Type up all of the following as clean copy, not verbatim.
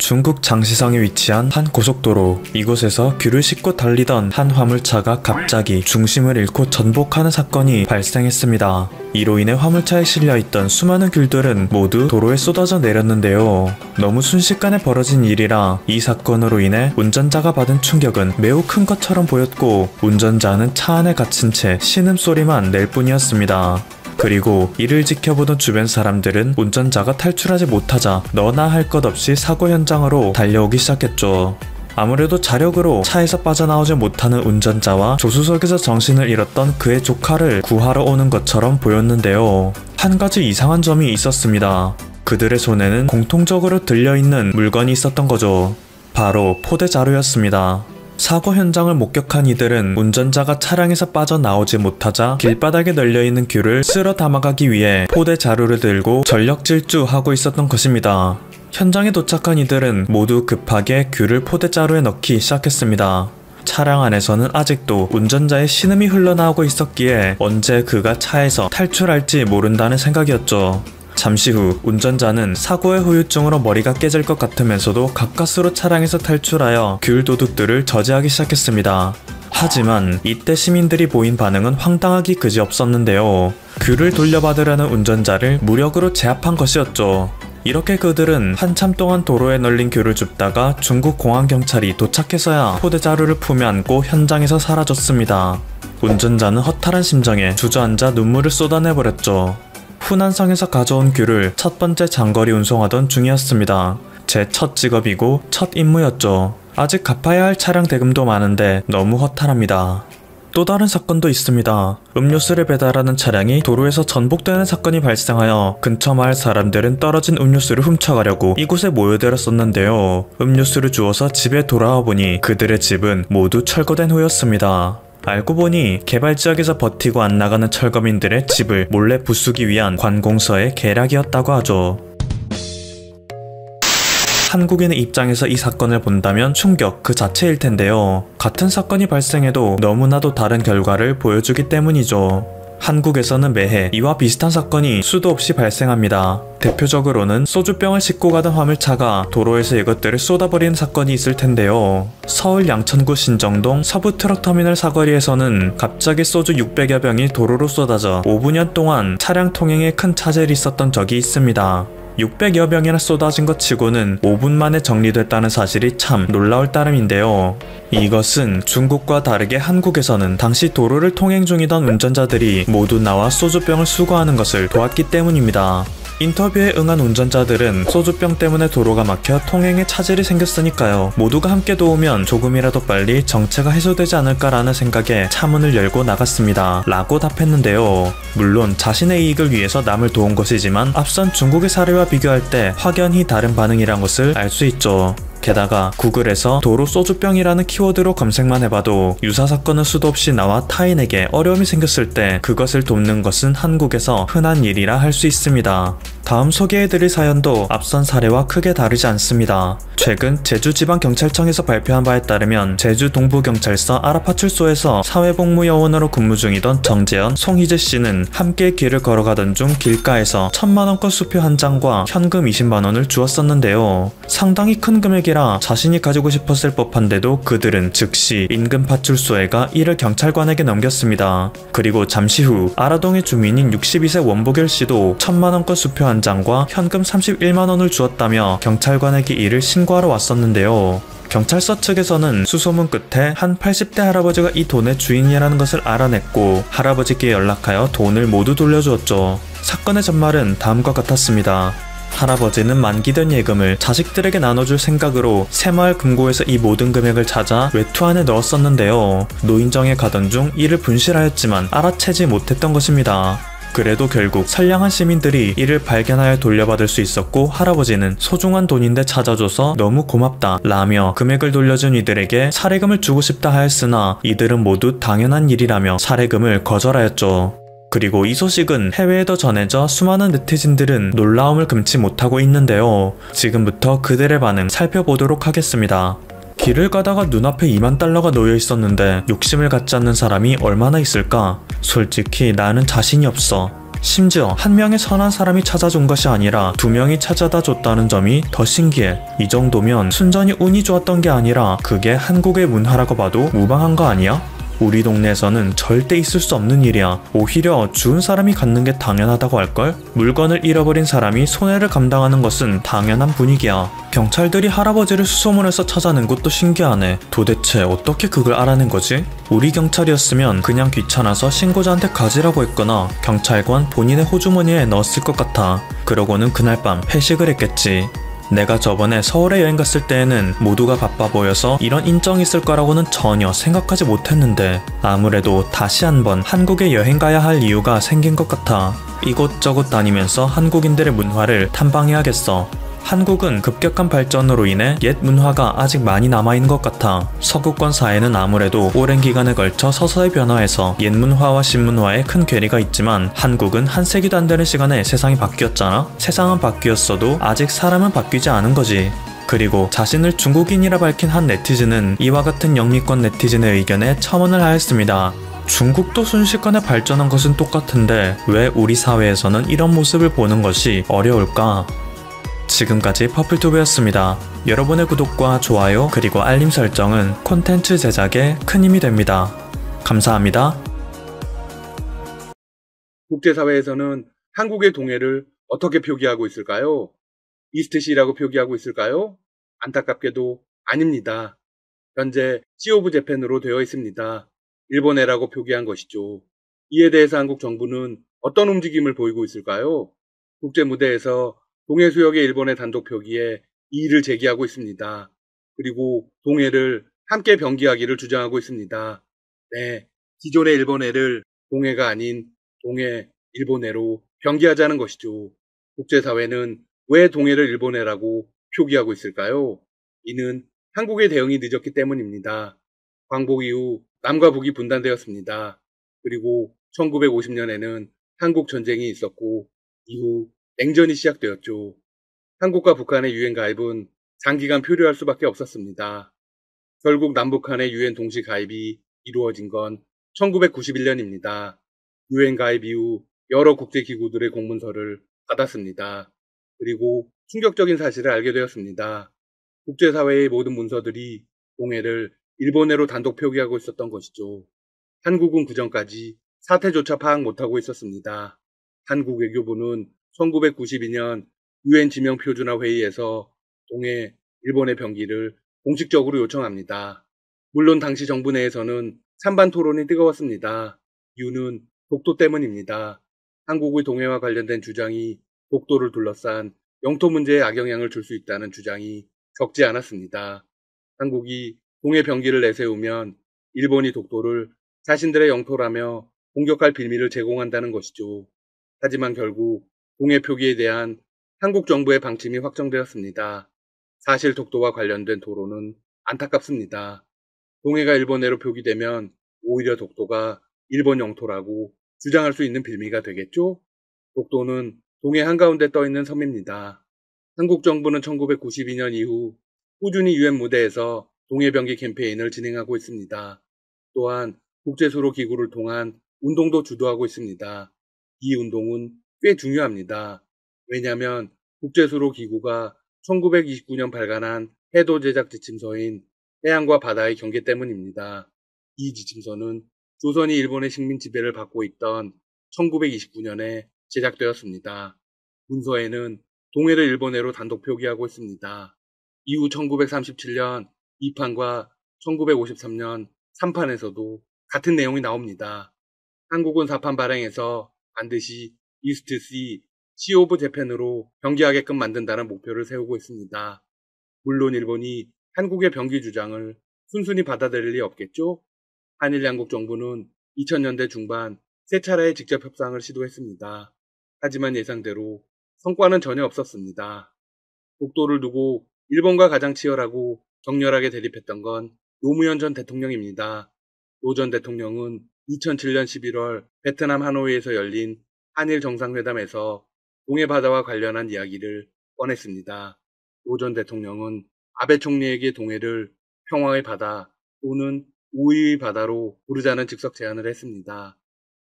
중국 장시성에 위치한 한 고속도로. 이곳에서 귤을 싣고 달리던 한 화물차가 갑자기 중심을 잃고 전복하는 사건이 발생했습니다. 이로 인해 화물차에 실려있던 수많은 귤들은 모두 도로에 쏟아져 내렸는데요. 너무 순식간에 벌어진 일이라 이 사건으로 인해 운전자가 받은 충격은 매우 큰 것처럼 보였고, 운전자는 차 안에 갇힌 채 신음소리만 낼 뿐이었습니다. 그리고 이를 지켜보던 주변 사람들은 운전자가 탈출하지 못하자 너나 할 것 없이 사고 현장으로 달려오기 시작했죠. 아무래도 자력으로 차에서 빠져나오지 못하는 운전자와 조수석에서 정신을 잃었던 그의 조카를 구하러 오는 것처럼 보였는데요. 한 가지 이상한 점이 있었습니다. 그들의 손에는 공통적으로 들려있는 물건이 있었던 거죠. 바로 포대자루였습니다. 사고 현장을 목격한 이들은 운전자가 차량에서 빠져나오지 못하자 길바닥에 널려있는 귤을 쓸어 담아가기 위해 포대자루를 들고 전력 질주하고 있었던 것입니다. 현장에 도착한 이들은 모두 급하게 귤을 포대자루에 넣기 시작했습니다. 차량 안에서는 아직도 운전자의 신음이 흘러나오고 있었기에 언제 그가 차에서 탈출할지 모른다는 생각이었죠. 잠시 후 운전자는 사고의 후유증으로 머리가 깨질 것 같으면서도 가까스로 차량에서 탈출하여 귤 도둑들을 저지하기 시작했습니다. 하지만 이때 시민들이 보인 반응은 황당하기 그지없었는데요. 귤을 돌려받으려는 운전자를 무력으로 제압한 것이었죠. 이렇게 그들은 한참 동안 도로에 널린 귤을 줍다가 중국 공안경찰이 도착해서야 포대자루를 품에 안고 현장에서 사라졌습니다. 운전자는 허탈한 심정에 주저앉아 눈물을 쏟아내버렸죠. 후난성에서 가져온 귤을 첫 번째 장거리 운송하던 중이었습니다. 제 첫 직업이고 첫 임무였죠. 아직 갚아야 할 차량 대금도 많은데 너무 허탈합니다. 또 다른 사건도 있습니다. 음료수를 배달하는 차량이 도로에서 전복되는 사건이 발생하여 근처 마을 사람들은 떨어진 음료수를 훔쳐가려고 이곳에 모여들었었는데요. 음료수를 주워서 집에 돌아와 보니 그들의 집은 모두 철거된 후였습니다. 알고 보니 개발지역에서 버티고 안 나가는 철거민들의 집을 몰래 부수기 위한 관공서의 계략이었다고 하죠. 한국인의 입장에서 이 사건을 본다면 충격 그 자체일 텐데요. 같은 사건이 발생해도 너무나도 다른 결과를 보여주기 때문이죠. 한국에서는 매해 이와 비슷한 사건이 수도 없이 발생합니다. 대표적으로는 소주병을 싣고 가던 화물차가 도로에서 이것들을 쏟아버리는 사건이 있을 텐데요. 서울 양천구 신정동 서부 트럭터미널 사거리에서는 갑자기 소주 600여 병이 도로로 쏟아져 5분여 동안 차량 통행에 큰 차질이 있었던 적이 있습니다. 600여 병이나 쏟아진 것 치고는 5분 만에 정리됐다는 사실이 참 놀라울 따름인데요. 이것은 중국과 다르게 한국에서는 당시 도로를 통행 중이던 운전자들이 모두 나와 소주병을 수거하는 것을 도왔기 때문입니다. 인터뷰에 응한 운전자들은 소주병 때문에 도로가 막혀 통행에 차질이 생겼으니까요. 모두가 함께 도우면 조금이라도 빨리 정체가 해소되지 않을까라는 생각에 차문을 열고 나갔습니다. 라고 답했는데요. 물론 자신의 이익을 위해서 남을 도운 것이지만 앞선 중국의 사례와 비교할 때 확연히 다른 반응이란 것을 알 수 있죠. 게다가 구글에서 도로 소주병이라는 키워드로 검색만 해봐도 유사 사건은 수도 없이 나와 타인에게 어려움이 생겼을 때 그것을 돕는 것은 한국에서 흔한 일이라 할 수 있습니다. 다음 소개해드릴 사연도 앞선 사례와 크게 다르지 않습니다. 최근 제주지방경찰청에서 발표한 바에 따르면 제주 동부경찰서 아라파출소에서 사회복무요원으로 근무 중이던 정재현, 송희재 씨는 함께 길을 걸어가던 중 길가에서 1000만원권 수표 한 장과 현금 20만원을 주었었는데요. 상당히 큰 금액이라 자신이 가지고 싶었을 법한데도 그들은 즉시 인근 파출소에 가 이를 경찰관에게 넘겼습니다. 그리고 잠시 후 아라동의 주민인 62세 원보결 씨도 1000만원권 수표 한 장과 현금 31만원을 주었다며 경찰관에게 이를 신고하러 왔었는데요. 경찰서 측에서는 수소문 끝에 한 80대 할아버지가 이 돈의 주인이라는 것을 알아냈고 할아버지께 연락하여 돈을 모두 돌려주었죠. 사건의 전말은 다음과 같았습니다. 할아버지는 만기된 예금을 자식들에게 나눠줄 생각으로 새마을 금고에서 이 모든 금액을 찾아 외투 안에 넣었었는데요. 노인정에 가던 중 이를 분실하였지만 알아채지 못했던 것입니다. 그래도 결국 선량한 시민들이 이를 발견하여 돌려받을 수 있었고 할아버지는 소중한 돈인데 찾아줘서 너무 고맙다 라며 금액을 돌려준 이들에게 사례금을 주고 싶다 하였으나 이들은 모두 당연한 일이라며 사례금을 거절하였죠. 그리고 이 소식은 해외에도 전해져 수많은 네티즌들은 놀라움을 금치 못하고 있는데요. 지금부터 그들의 반응 살펴보도록 하겠습니다. 길을 가다가 눈앞에 2만 달러가 놓여 있었는데 욕심을 갖지 않는 사람이 얼마나 있을까? 솔직히 나는 자신이 없어. 심지어 한 명의 선한 사람이 찾아준 것이 아니라 두 명이 찾아다 줬다는 점이 더 신기해. 이 정도면 순전히 운이 좋았던 게 아니라 그게 한국의 문화라고 봐도 무방한 거 아니야? 우리 동네에서는 절대 있을 수 없는 일이야. 오히려 죽은 사람이 갖는 게 당연하다고 할걸? 물건을 잃어버린 사람이 손해를 감당하는 것은 당연한 분위기야. 경찰들이 할아버지를 수소문해서 찾아낸 것도 신기하네. 도대체 어떻게 그걸 알아낸 거지? 우리 경찰이었으면 그냥 귀찮아서 신고자한테 가지라고 했거나 경찰관 본인의 호주머니에 넣었을 것 같아. 그러고는 그날 밤 회식을 했겠지. 내가 저번에 서울에 여행 갔을 때에는 모두가 바빠 보여서 이런 인정이 있을 거라고는 전혀 생각하지 못했는데 아무래도 다시 한번 한국에 여행 가야 할 이유가 생긴 것 같아. 이곳저곳 다니면서 한국인들의 문화를 탐방해야겠어. 한국은 급격한 발전으로 인해 옛 문화가 아직 많이 남아있는 것 같아. 서구권 사회는 아무래도 오랜 기간에 걸쳐 서서히 변화해서 옛 문화와 신문화에 큰 괴리가 있지만 한국은 한 세기도 안 되는 시간에 세상이 바뀌었잖아? 세상은 바뀌었어도 아직 사람은 바뀌지 않은 거지. 그리고 자신을 중국인이라 밝힌 한 네티즌은 이와 같은 영미권 네티즌의 의견에 첨언을 하였습니다. 중국도 순식간에 발전한 것은 똑같은데 왜 우리 사회에서는 이런 모습을 보는 것이 어려울까? 지금까지 퍼플튜브였습니다. 여러분의 구독과 좋아요 그리고 알림 설정은 콘텐츠 제작에 큰 힘이 됩니다. 감사합니다. 국제사회에서는 한국의 동해를 어떻게 표기하고 있을까요? 이스트시라고 표기하고 있을까요? 안타깝게도 아닙니다. 현재 시 오브 재팬으로 되어 있습니다. 일본해라고 표기한 것이죠. 이에 대해서 한국 정부는 어떤 움직임을 보이고 있을까요? 국제무대에서 동해 수역의 일본의 단독 표기에 이의를 제기하고 있습니다. 그리고 동해를 함께 병기하기를 주장하고 있습니다. 네, 기존의 일본해를 동해가 아닌 동해 일본해로 병기하자는 것이죠. 국제사회는 왜 동해를 일본해라고 표기하고 있을까요? 이는 한국의 대응이 늦었기 때문입니다. 광복 이후 남과 북이 분단되었습니다. 그리고 1950년에는 한국 전쟁이 있었고 이후 냉전이 시작되었죠. 한국과 북한의 유엔 가입은 장기간 표류할 수밖에 없었습니다. 결국 남북한의 유엔 동시 가입이 이루어진 건 1991년입니다. 유엔 가입 이후 여러 국제기구들의 공문서를 받았습니다. 그리고 충격적인 사실을 알게 되었습니다. 국제사회의 모든 문서들이 동해를 일본해로 단독 표기하고 있었던 것이죠. 한국은 그전까지 사태조차 파악 못하고 있었습니다. 한국 외교부는 1992년 유엔 지명표준화 회의에서 동해 일본의 병기를 공식적으로 요청합니다. 물론 당시 정부 내에서는 찬반 토론이 뜨거웠습니다. 이유는 독도 때문입니다. 한국의 동해와 관련된 주장이 독도를 둘러싼 영토 문제에 악영향을 줄 수 있다는 주장이 적지 않았습니다. 한국이 동해 병기를 내세우면 일본이 독도를 자신들의 영토라며 공격할 빌미를 제공한다는 것이죠. 하지만 결국 동해 표기에 대한 한국 정부의 방침이 확정되었습니다. 사실 독도와 관련된 토론은 안타깝습니다. 동해가 일본해로 표기되면 오히려 독도가 일본 영토라고 주장할 수 있는 빌미가 되겠죠? 독도는 동해 한가운데 떠있는 섬입니다. 한국 정부는 1992년 이후 꾸준히 유엔 무대에서 동해병기 캠페인을 진행하고 있습니다. 또한 국제수로 기구를 통한 운동도 주도하고 있습니다. 이 운동은 꽤 중요합니다. 왜냐하면 국제수로 기구가 1929년 발간한 해도 제작 지침서인 해양과 바다의 경계 때문입니다. 이 지침서는 조선이 일본의 식민 지배를 받고 있던 1929년에 제작되었습니다. 문서에는 동해를 일본해로 단독 표기하고 있습니다. 이후 1937년 2판과 1953년 3판에서도 같은 내용이 나옵니다. 한국은 4판 발행에서 반드시 이스트시 시 오브 재팬으로 병기하게끔 만든다는 목표를 세우고 있습니다. 물론 일본이 한국의 병기 주장을 순순히 받아들일 리 없겠죠? 한일 양국 정부는 2000년대 중반 세 차례의 직접 협상을 시도했습니다. 하지만 예상대로 성과는 전혀 없었습니다. 독도를 두고 일본과 가장 치열하고 격렬하게 대립했던 건 노무현 전 대통령입니다. 노 전 대통령은 2007년 11월 베트남 하노이에서 열린 한일 정상회담에서 동해 바다와 관련한 이야기를 꺼냈습니다. 노 전 대통령은 아베 총리에게 동해를 평화의 바다 또는 우위의 바다로 부르자는 즉석 제안을 했습니다.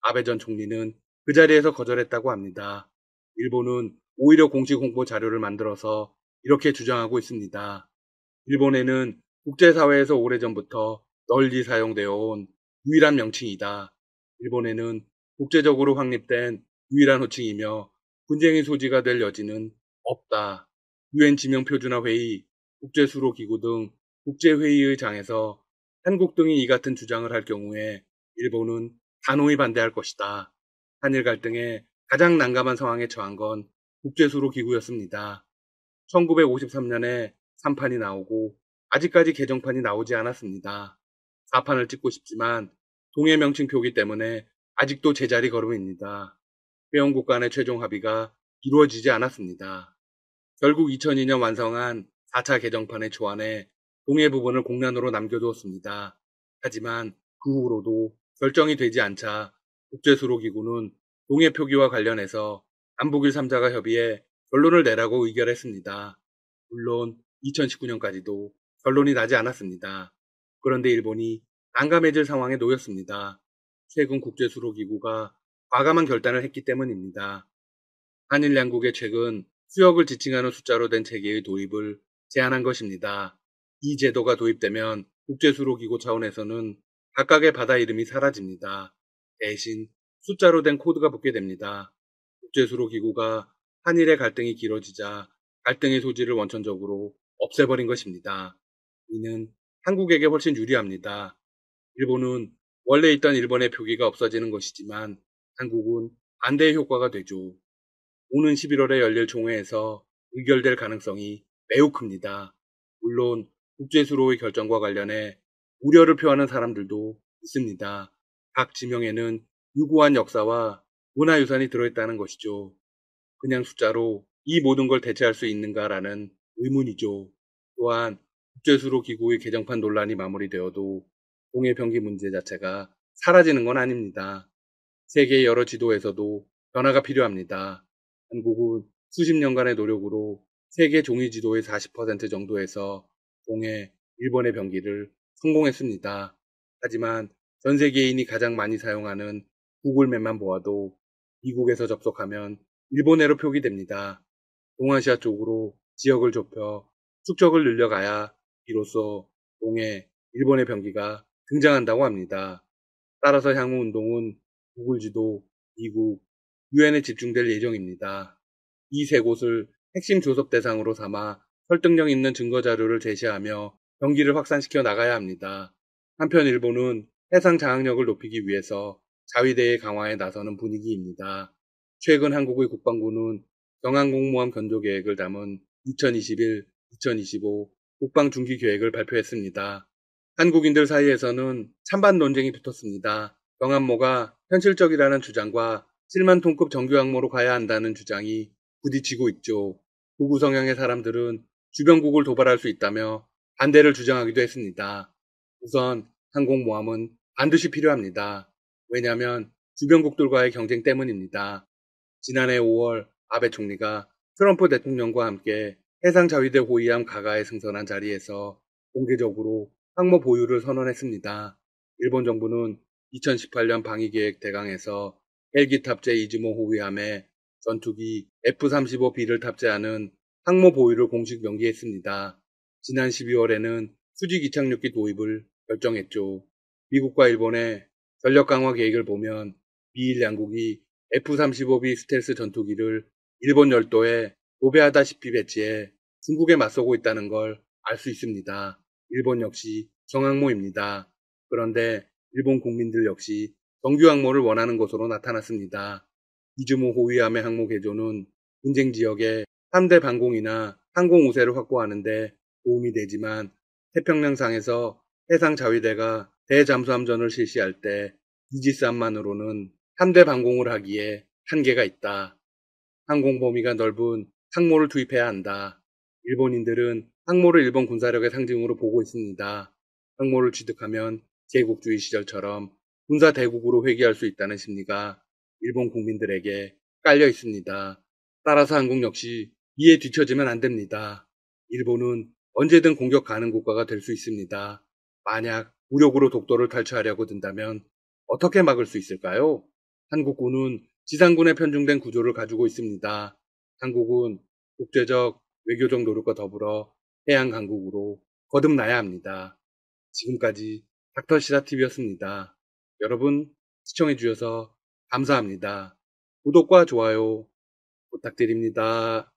아베 전 총리는 그 자리에서 거절했다고 합니다. 일본은 오히려 공식 홍보 자료를 만들어서 이렇게 주장하고 있습니다. 일본에는 국제사회에서 오래전부터 널리 사용되어 온 유일한 명칭이다. 일본에는 국제적으로 확립된 유일한 호칭이며 분쟁의 소지가 될 여지는 없다. 유엔 지명표준화회의, 국제수로기구 등 국제회의의 장에서 한국 등이 이 같은 주장을 할 경우에 일본은 단호히 반대할 것이다. 한일 갈등에 가장 난감한 상황에 처한 건 국제수로기구였습니다. 1953년에 3판이 나오고 아직까지 개정판이 나오지 않았습니다. 4판을 찍고 싶지만 동해 명칭 표기 때문에 아직도 제자리 걸음입니다. 회원국 간의 최종 합의가 이루어지지 않았습니다. 결국 2002년 완성한 4차 개정판의 초안에 동해 부분을 공란으로 남겨두었습니다. 하지만 그 후로도 결정이 되지 않자 국제수로기구는 동해 표기와 관련해서 남북일 3자가 협의해 결론을 내라고 의결했습니다. 물론 2019년까지도 결론이 나지 않았습니다. 그런데 일본이 난감해질 상황에 놓였습니다. 최근 국제수로기구가 과감한 결단을 했기 때문입니다. 한일 양국의 최근 수역을 지칭하는 숫자로 된 체계의 도입을 제안한 것입니다. 이 제도가 도입되면 국제수로기구 차원에서는 각각의 바다 이름이 사라집니다. 대신 숫자로 된 코드가 붙게 됩니다. 국제수로기구가 한일의 갈등이 길어지자 갈등의 소지를 원천적으로 없애버린 것입니다. 이는 한국에게 훨씬 유리합니다. 일본은 원래 있던 일본의 표기가 없어지는 것이지만 한국은 반대의 효과가 되죠. 오는 11월에 열릴 총회에서 의결될 가능성이 매우 큽니다. 물론 국제수로의 결정과 관련해 우려를 표하는 사람들도 있습니다. 각 지명에는 유구한 역사와 문화유산이 들어있다는 것이죠. 그냥 숫자로 이 모든 걸 대체할 수 있는가라는 의문이죠. 또한 국제수로기구의 개정판 논란이 마무리되어도 동해 병기 문제 자체가 사라지는 건 아닙니다. 세계의 여러 지도에서도 변화가 필요합니다. 한국은 수십 년간의 노력으로 세계 종이 지도의 40% 정도에서 동해, 일본의 병기를 성공했습니다. 하지만 전 세계인이 가장 많이 사용하는 구글맵만 보아도 미국에서 접속하면 일본해로 표기됩니다. 동아시아 쪽으로 지역을 좁혀 축적을 늘려가야 비로소 동해, 일본의 병기가 등장한다고 합니다. 따라서 향후 운동은 구글 지도, 미국, 유엔에 집중될 예정입니다. 이 세 곳을 핵심 조섭 대상으로 삼아 설득력 있는 증거 자료를 제시하며 병기를 확산시켜 나가야 합니다. 한편 일본은 해상 장악력을 높이기 위해서 자위대의 강화에 나서는 분위기입니다. 최근 한국의 국방부는 경항공모함 견조 계획을 담은 2021-2025 국방중기 계획을 발표했습니다. 한국인들 사이에서는 찬반 논쟁이 붙었습니다. 경항모가 현실적이라는 주장과 7만 톤급 정규 항모로 가야 한다는 주장이 부딪히고 있죠. 극우 성향의 사람들은 주변국을 도발할 수 있다며 반대를 주장하기도 했습니다. 우선 항공모함은 반드시 필요합니다. 왜냐하면 주변국들과의 경쟁 때문입니다. 지난해 5월 아베 총리가 트럼프 대통령과 함께 해상자위대 호위함 가가에 승선한 자리에서 공개적으로 항모 보유를 선언했습니다. 일본 정부는 2018년 방위계획 대강에서 헬기 탑재 이즈모 호위함에 전투기 F-35B를 탑재하는 항모 보유를 공식 명기했습니다. 지난 12월에는 수직 이착륙기 도입을 결정했죠. 미국과 일본의 전력 강화 계획을 보면 미일 양국이 F-35B 스텔스 전투기를 일본 열도에 도배하다시피 배치해 중국에 맞서고 있다는 걸 알 수 있습니다. 일본 역시 정항모입니다. 그런데 일본 국민들 역시 정규 항모를 원하는 것으로 나타났습니다. 이즈모 호위함의 항모 개조는 분쟁 지역에 3대 방공이나 항공 우세를 확보하는 데 도움이 되지만 태평양상에서 해상 자위대가 대잠수함전을 실시할 때 이지스함만으로는 3대 방공을 하기에 한계가 있다. 항공 범위가 넓은 항모를 투입해야 한다. 일본인들은 항모를 일본 군사력의 상징으로 보고 있습니다. 항모를 취득하면 제국주의 시절처럼 군사 대국으로 회귀할 수 있다는 심리가 일본 국민들에게 깔려 있습니다. 따라서 한국 역시 이에 뒤처지면 안 됩니다. 일본은 언제든 공격 가능 국가가 될 수 있습니다. 만약 무력으로 독도를 탈취하려고 든다면 어떻게 막을 수 있을까요? 한국군은 지상군에 편중된 구조를 가지고 있습니다. 한국은 국제적 외교적 노력과 더불어 해양 강국으로 거듭나야 합니다. 지금까지 닥터시사TV였습니다. 여러분 시청해주셔서 감사합니다. 구독과 좋아요 부탁드립니다.